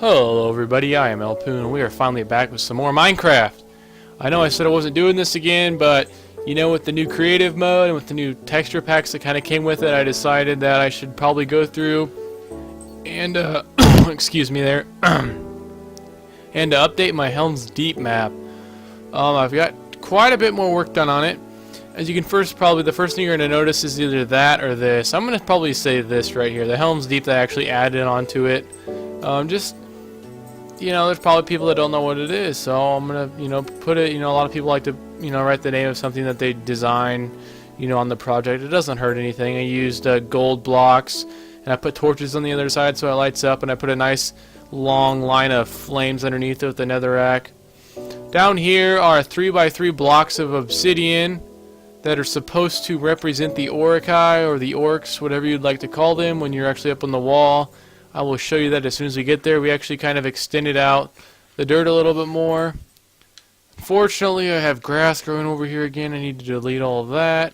Hello everybody, I am Elpoon, and we are finally back with some more Minecraft. I know I said I wasn't doing this again, but you know, with the new creative mode and with the new texture packs that kind of came with it, I decided that I should probably go through and, excuse me there, and update my Helms Deep map. I've got quite a bit more work done on it. As you can probably the first thing you're going to notice is either that or this. I'm going to probably say this right here, the Helms Deep that I actually added onto it. Just, you know, there's probably people that don't know what it is, so I'm going to, you know, put it, you know, a lot of people like to, you know, write the name of something that they design, you know, on the project. It doesn't hurt anything. I used gold blocks, and I put torches on the other side so it lights up, and I put a nice long line of flames underneath it with the netherrack. Down here are 3x3 blocks of obsidian that are supposed to represent the Oricai, or the orcs, whatever you'd like to call them, when you're actually up on the wall. I will show you that as soon as we get there. We actually kind of extended out the dirt a little bit more. Fortunately, I have grass growing over here again. I need to delete all of that.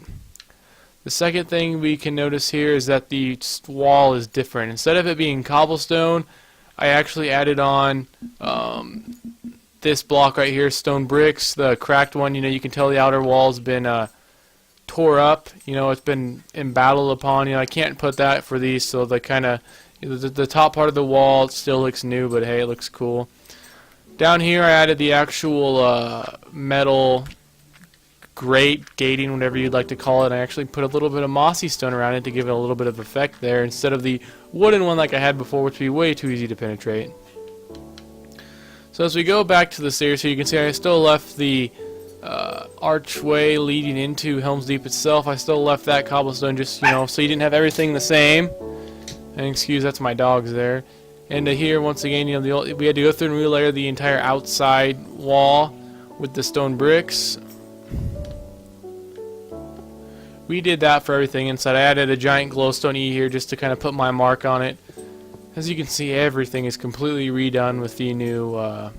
The second thing we can notice here is that the wall is different. Instead of it being cobblestone, I actually added on this block right here, stone bricks, the cracked one. You know, you can tell the outer wall's been tore up. You know, it's been embattled upon. You know, I can't put that for these, so they kind of, the top part of the wall still looks new, but hey, it looks cool. Down here I added the actual metal grate, gating, whatever you'd like to call it. I actually put a little bit of mossy stone around it to give it a little bit of effect there, instead of the wooden one like I had before, which would be way too easy to penetrate. So as we go back to the stairs here, you can see I still left the archway leading into Helm's Deep itself. I still left that cobblestone, just, you know, so you didn't have everything the same. And excuse, that's my dogs there. And here, once again, you know, we had to go through and relayer the entire outside wall with the stone bricks. We did that for everything inside. I added a giant glowstone E here just to kind of put my mark on it. As you can see, everything is completely redone with the new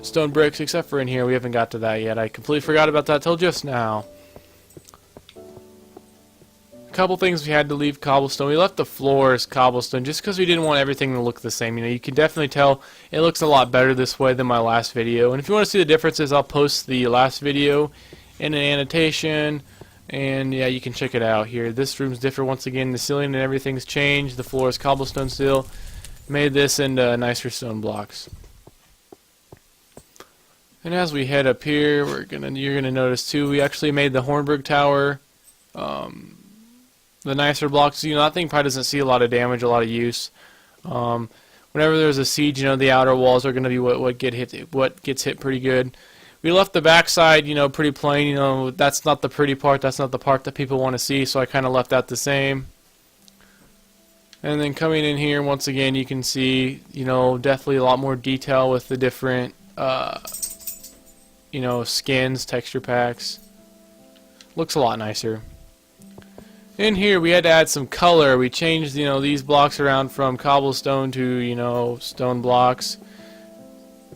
stone bricks, except for in here. We haven't got to that yet. I completely forgot about that till just now. Couple things we had to leave cobblestone. We left the floors cobblestone just because we didn't want everything to look the same. You know, you can definitely tell it looks a lot better this way than my last video. And if you want to see the differences, I'll post the last video in an annotation. And yeah, you can check it out here. This room's different once again. The ceiling and everything's changed. The floor is cobblestone still. Made this into nicer stone blocks. And as we head up here, you're gonna notice too, we actually made the Hornberg tower. The nicer blocks, you know, that thing probably doesn't see a lot of damage, a lot of use. Whenever there's a siege, you know, the outer walls are going to be what gets hit pretty good. We left the backside, you know, pretty plain. You know, that's not the pretty part. That's not the part that people want to see. So I kind of left that the same. And then coming in here, once again, you can see, you know, definitely a lot more detail with the different, you know, skins, texture packs. Looks a lot nicer. In here we had to add some color. We changed, you know, these blocks around from cobblestone to, you know, stone blocks.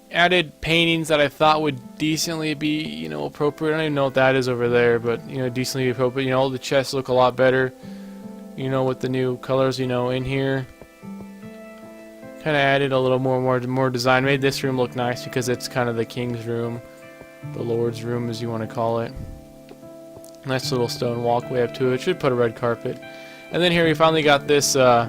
Added paintings that I thought would decently be, you know, appropriate. I don't even know what that is over there, but, you know, decently appropriate. You know, all the chests look a lot better, you know, with the new colors, you know, in here. Kind of added a little more design. Made this room look nice because it's kind of the king's room, the lord's room, as you want to call it. Nice little stone walkway up to it. Should put a red carpet. And then here we finally got this done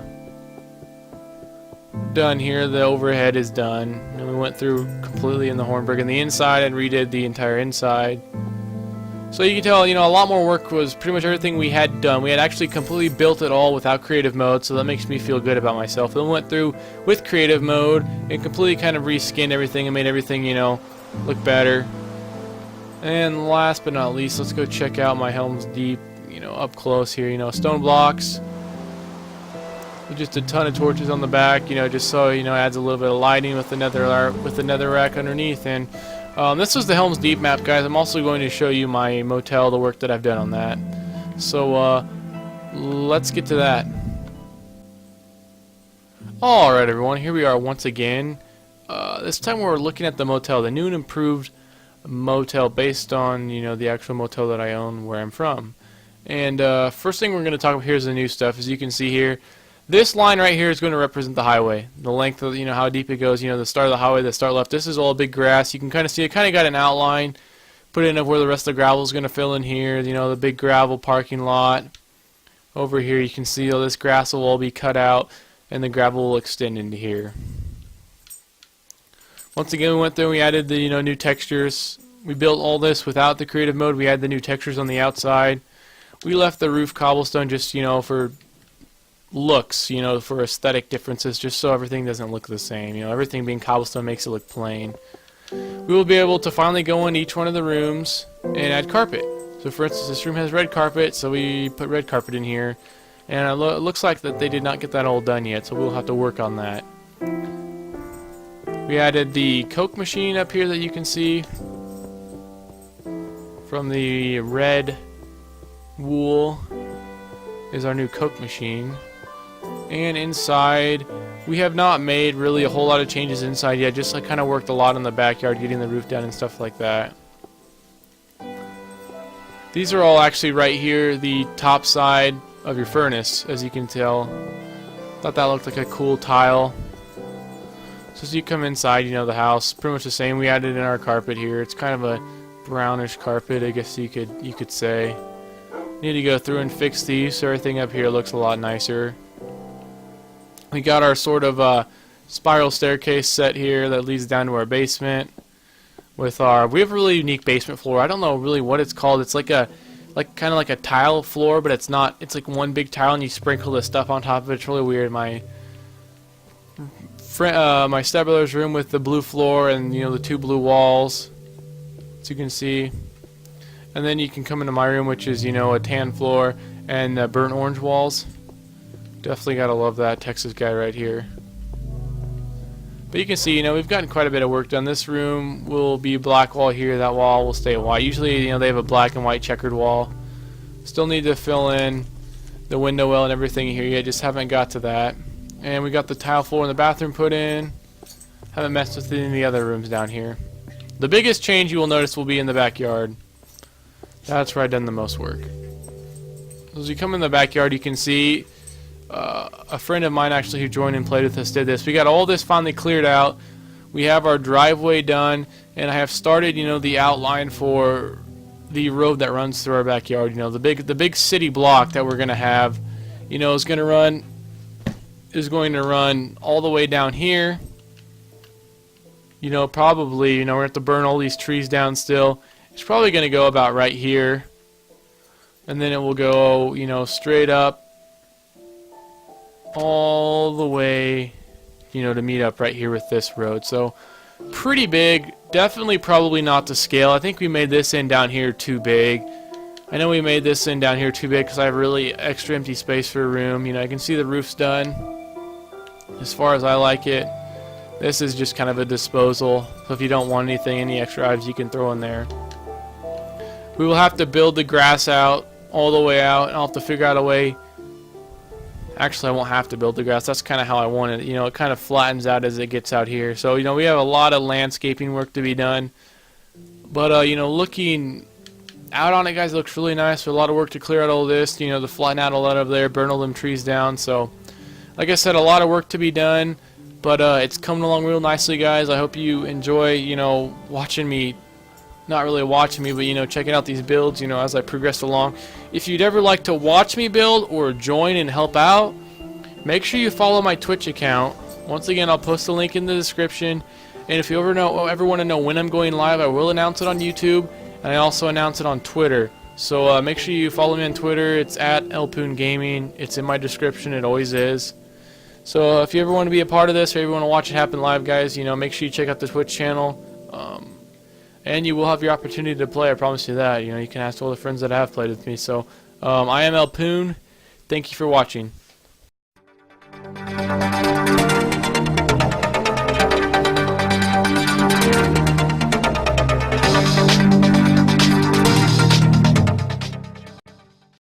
here. The overhead is done. And we went through completely in the Hornberg and the inside and redid the entire inside. So you can tell, you know, a lot more work was pretty much everything we had done. We had actually completely built it all without creative mode, so that makes me feel good about myself. Then went through with creative mode and completely kind of reskinned everything and made everything, you know, look better. And last but not least, let's go check out my Helm's Deep, you know, up close here. You know, stone blocks with just a ton of torches on the back, you know, just so, you know, adds a little bit of lighting with the netherrack underneath. And this was the Helm's Deep map, guys. I'm also going to show you my motel, the work that I've done on that. So let's get to that. Alright everyone, here we are once again. This time we're looking at the motel, the new and improved motel based on, you know, the actual motel that I own where I'm from. And first thing we're going to talk about here is the new stuff. As you can see here, This line right here is going to represent the highway. The length of, how deep it goes, the start of the highway, the start left. This is all big grass. You can kind of see it kind of got an outline put in of where the rest of the gravel is going to fill in here. The big gravel parking lot. Over here you can see all this grass will all be cut out and the gravel will extend into here. Once again, we went through and we added the new textures. We built all this without the creative mode. We had the new textures on the outside. We left the roof cobblestone just for looks, for aesthetic differences, just so everything doesn't look the same. Everything being cobblestone makes it look plain. We will be able to finally go in each one of the rooms and add carpet. So for instance, this room has red carpet, so we put red carpet in here. And it looks like that they did not get that all done yet, so we'll have to work on that. We added the Coke machine up here that you can see from the red wool is our new Coke machine. And inside, we have not made really a whole lot of changes inside yet, just kind of worked a lot in the backyard, getting the roof down and stuff like that. These are all actually right here, the top side of your furnace, as you can tell. Thought that looked like a cool tile. So as you come inside, the house, pretty much the same. We added in our carpet here. It's kind of a brownish carpet, I guess you could say. Need to go through and fix these so everything up here looks a lot nicer. We got our sort of spiral staircase set here that leads down to our basement. We have a really unique basement floor. I don't know really what it's called. It's kind of like a tile floor, but it's not. It's like one big tile and you sprinkle the stuff on top of it. It's really weird. My stepbrother's room with the blue floor and the two blue walls, as you can see. And then you can come into my room, which is a tan floor and burnt orange walls. Definitely gotta love that Texas guy right here. But you can see, we've gotten quite a bit of work done. This room will be black wall here. That wall will stay white. Usually, they have a black and white checkered wall. Still need to fill in the window well and everything here yet. Just haven't got to that. And we got the tile floor in the bathroom put in. Haven't messed with any of the other rooms down here. The biggest change you will notice will be in the backyard. That's where I've done the most work. As you come in the backyard, you can see a friend of mine actually who joined and played with us did this. We got all this finally cleared out. We have our driveway done, and I have started, the outline for the road that runs through our backyard. The big city block that we're gonna have, is going to run all the way down here. Probably, we're gonna have to burn all these trees down still. It's probably gonna go about right here, and then it will go, straight up all the way, to meet up right here with this road. So pretty big. Definitely probably not to scale. I think we made this end down here too big. I know we made this end down here too big because I have really extra empty space for a room. I can see the roof's done as far as I like it. This is just kind of a disposal, so if you don't want anything, any extra items you can throw in there. We will have to build the grass out all the way out, and I'll have to figure out a way. Actually, I won't have to build the grass. That's kind of how I want it. It kind of flattens out as it gets out here. So, we have a lot of landscaping work to be done. But, looking out on it, guys, it looks really nice. There's a lot of work to clear out all this, to flatten out a lot of there, burn all them trees down. So, like I said, a lot of work to be done. But it's coming along real nicely, guys. I hope you enjoy, watching me. Not really watching me, but checking out these builds, as I progress along. If you'd ever like to watch me build or join and help out, make sure you follow my Twitch account. Once again, I'll post the link in the description. And if you ever want to know when I'm going live, I will announce it on YouTube, and I also announce it on Twitter. So make sure you follow me on Twitter. It's at @LPoonGaming. It's in my description. It always is. So if you ever want to be a part of this, or you want to watch it happen live, guys, make sure you check out the Twitch channel. And you will have your opportunity to play, I promise you that. You can ask all the friends that have played with me. So, I am LPoon. Thank you for watching.